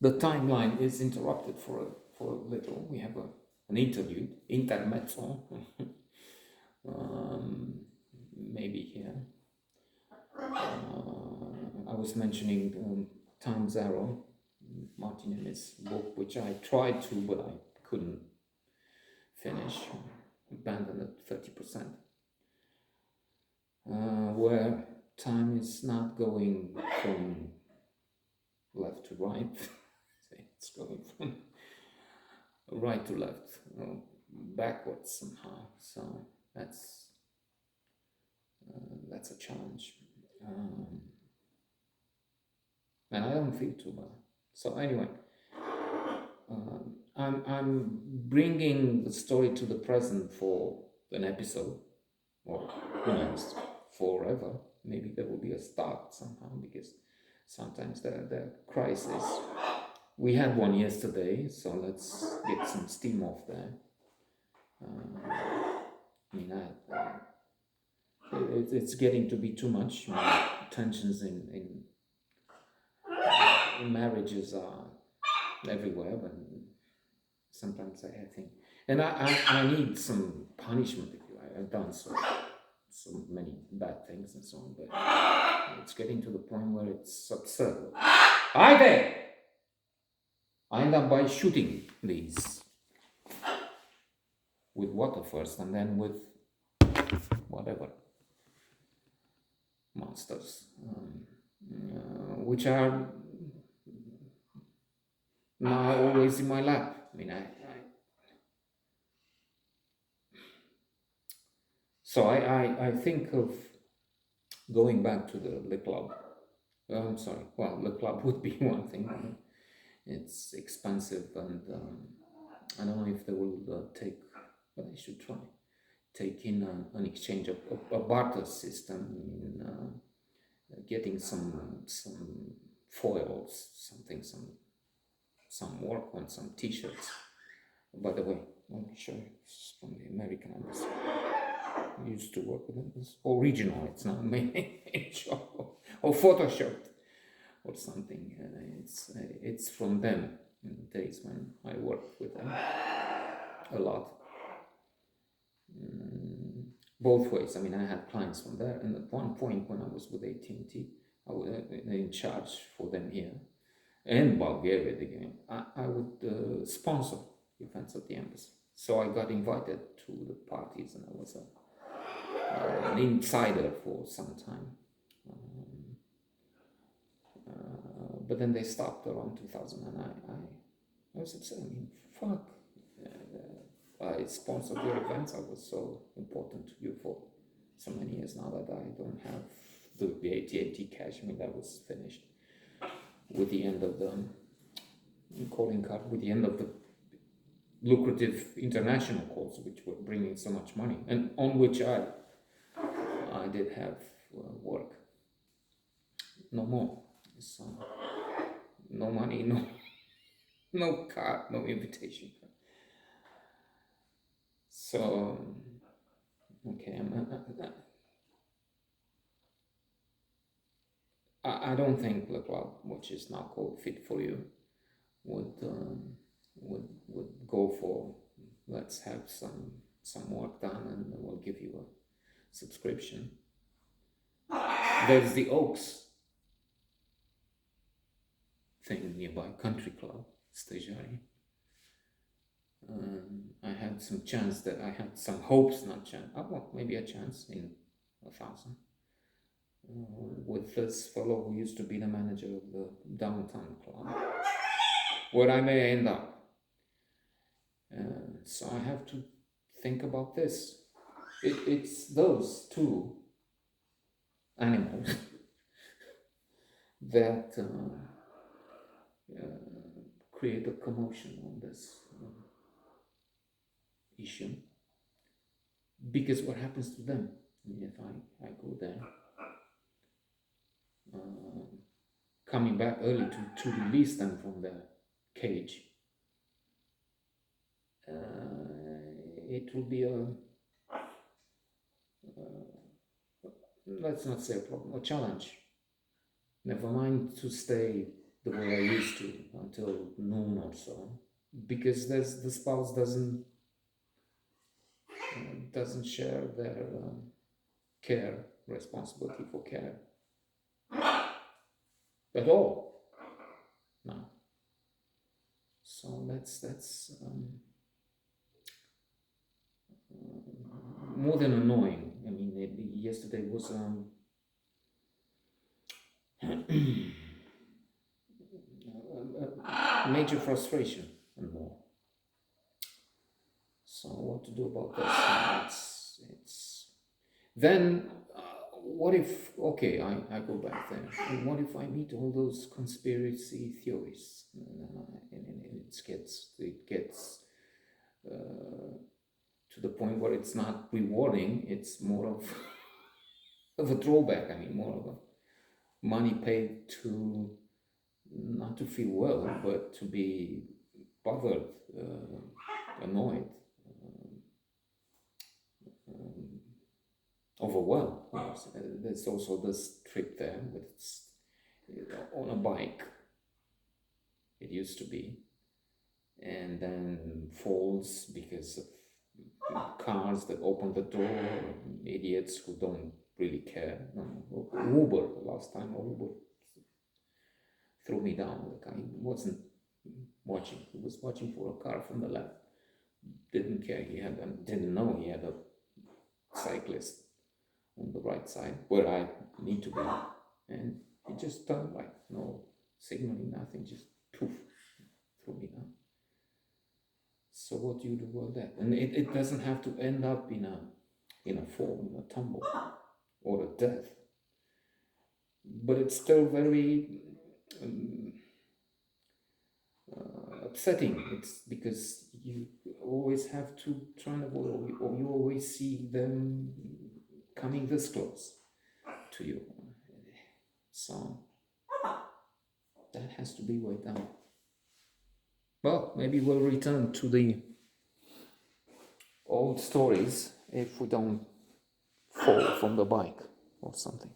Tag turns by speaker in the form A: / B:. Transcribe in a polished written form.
A: the timeline is interrupted for a little. We have an interlude, intermezzo, maybe here. I was mentioning Time Zero, Martin Emmons' book, which I tried to, but I couldn't finish, abandoned at 30%, where time is not going from left to right, it's going from right to left, backwards somehow. So that's a challenge, and I don't feel too bad. So anyway, I'm bringing the story to the present for an episode, or who knows, forever. Maybe there will be a start somehow, because sometimes the crisis. We had one yesterday, so let's get some steam off there. I mean, it's getting to be too much. Tensions in marriages are everywhere, but sometimes I think, and I need some punishment. I've done so many bad things and so on, but it's getting to the point where it's absurd. Hi there! I end up by shooting these with water first, and then with whatever monsters, which are now always in my lap. I mean, so I think of going back to the club. I'm sorry. Well, the club would be one thing. It's expensive, and I don't know if they will take, but I should try, take in an exchange of a barter system, in getting some foils, something, some work on some t-shirts. By the way, let me show you. It's from the American Embassy. I used to work with them. It's original. It's not made in shop or photoshopped or something. It's from them, in the days when I worked with them a lot. Both ways. I mean, I had clients from there, and at one point when I was with AT&T, I was in charge for them here and Bulgaria again. I would sponsor events at the embassy, so I got invited to the parties, and I was an insider for some time. But then they stopped around 2000, and I was upset. I mean, fuck. I sponsored your events. I was so important to you for so many years now that I don't have the AT&T cash. I mean, that was finished with the end of the calling card, with the end of the lucrative international calls, which were bringing so much money, and on which I did have work. No more. So, no money, no card, no invitation. So, okay, I don't think the club, which is now called Fit for You, would go for, let's have some work done and we'll give you a subscription. There's the Oaks thing nearby, country club, Stagiari. I had some chance, that I had some hopes, not chance, well, maybe a chance in 1,000, with this fellow who used to be the manager of the downtown club, where I may end up. So I have to think about this. It's those two animals that create a commotion on this issue, because what happens to them? I mean, if I go there, coming back early to release them from their cage, it will be let's not say a problem, a challenge. Never mind to stay the way I used to until noon or so, because the spouse doesn't share their care, responsibility for care at all now. So that's more than annoying. I mean, yesterday was a major frustration and more. So what to do about this? It's then. What if, okay, I go back there, and what if I meet all those conspiracy theories, and it gets to the point where it's not rewarding, it's more of a drawback. I mean, more of a money paid to not to feel well, but to be bothered, annoyed, overwhelmed. Yes. There's also this trip there, but it's on a bike. It used to be, and then falls because of cars that open the door, idiots who don't really care. Uber, last time Uber threw me down. The guy wasn't watching. He was watching for a car from the left. Didn't care. Didn't know he had a cyclist on the right side where I need to be, and he just turned right, no signaling, nothing, just poof, threw me down. So what do you do about that? And it doesn't have to end up in a fall, in a tumble, or a death, but it's still very upsetting. It's because you always have to try and avoid, or you always see them coming this close to you. So that has to be weighed down. Well, maybe we'll return to the old stories if we don't fall from the bike or something.